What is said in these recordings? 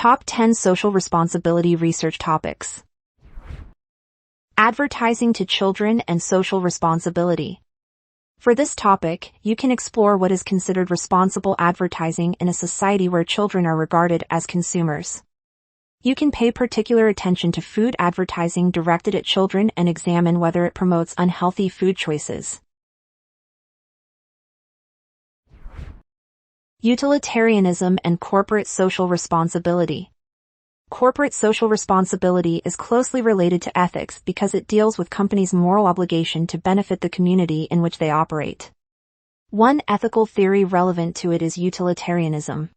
Top 10 Social Responsibility Research Topics. Advertising to children and social responsibility. For this topic, you can explore what is considered responsible advertising in a society where children are regarded as consumers. You can pay particular attention to food advertising directed at children and examine whether it promotes unhealthy food choices. Utilitarianism and corporate social responsibility. Corporate social responsibility is closely related to ethics because it deals with companies' moral obligation to benefit the community in which they operate. One ethical theory relevant to it is utilitarianism.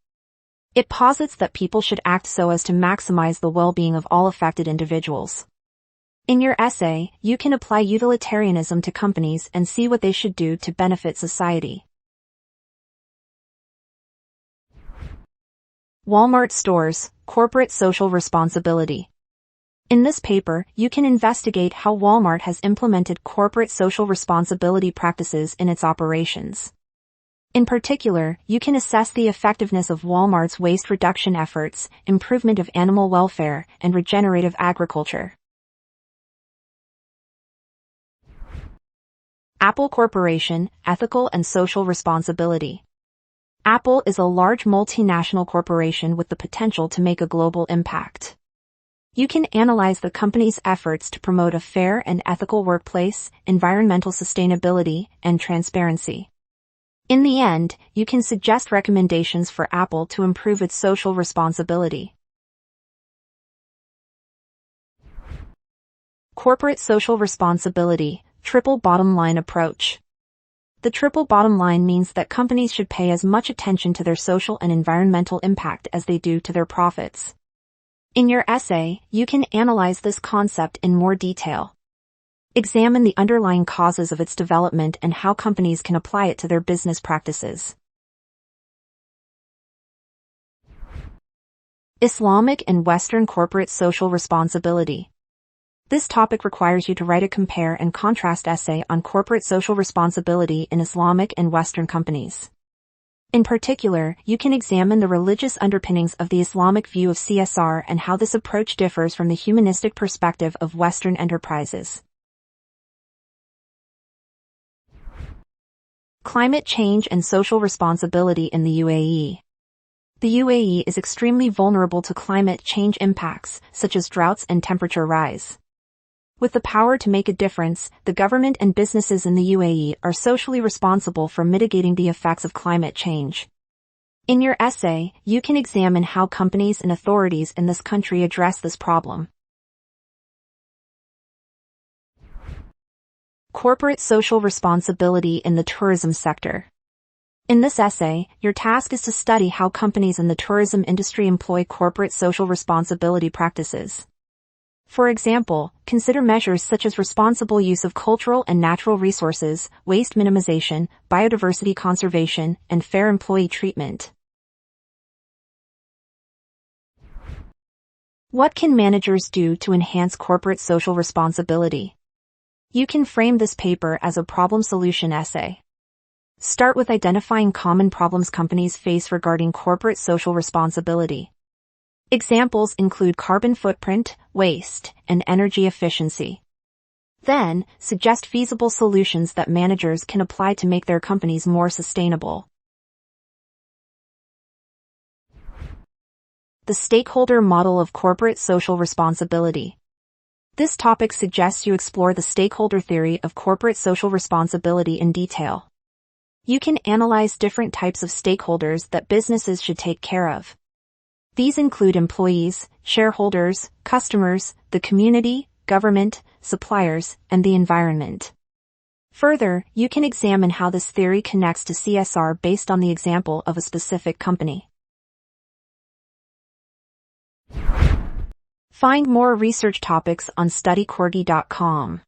It posits that people should act so as to maximize the well-being of all affected individuals. In your essay, you can apply utilitarianism to companies and see what they should do to benefit society. Walmart stores, corporate social responsibility. In this paper, you can investigate how Walmart has implemented corporate social responsibility practices in its operations. In particular, you can assess the effectiveness of Walmart's waste reduction efforts, improvement of animal welfare, and regenerative agriculture. Apple Corporation, ethical and social responsibility. Apple is a large multinational corporation with the potential to make a global impact. You can analyze the company's efforts to promote a fair and ethical workplace, environmental sustainability, and transparency. In the end, you can suggest recommendations for Apple to improve its social responsibility. Corporate social responsibility, triple bottom line approach. The triple bottom line means that companies should pay as much attention to their social and environmental impact as they do to their profits. In your essay, you can analyze this concept in more detail. Examine the underlying causes of its development and how companies can apply it to their business practices. Islamic and Western corporate social responsibility. This topic requires you to write a compare and contrast essay on corporate social responsibility in Islamic and Western companies. In particular, you can examine the religious underpinnings of the Islamic view of CSR and how this approach differs from the humanistic perspective of Western enterprises. Climate change and social responsibility in the UAE. The UAE is extremely vulnerable to climate change impacts, such as droughts and temperature rise. With the power to make a difference, the government and businesses in the UAE are socially responsible for mitigating the effects of climate change. In your essay, you can examine how companies and authorities in this country address this problem. Corporate social responsibility in the tourism sector. In this essay, your task is to study how companies in the tourism industry employ corporate social responsibility practices. For example, consider measures such as responsible use of cultural and natural resources, waste minimization, biodiversity conservation, and fair employee treatment. What can managers do to enhance corporate social responsibility? You can frame this paper as a problem-solution essay. Start with identifying common problems companies face regarding corporate social responsibility. Examples include carbon footprint, waste, and energy efficiency. Then, suggest feasible solutions that managers can apply to make their companies more sustainable. The stakeholder model of corporate social responsibility. This topic suggests you explore the stakeholder theory of corporate social responsibility in detail. You can analyze different types of stakeholders that businesses should take care of. These include employees, shareholders, customers, the community, government, suppliers, and the environment. Further, you can examine how this theory connects to CSR based on the example of a specific company. Find more research topics on studycorgi.com.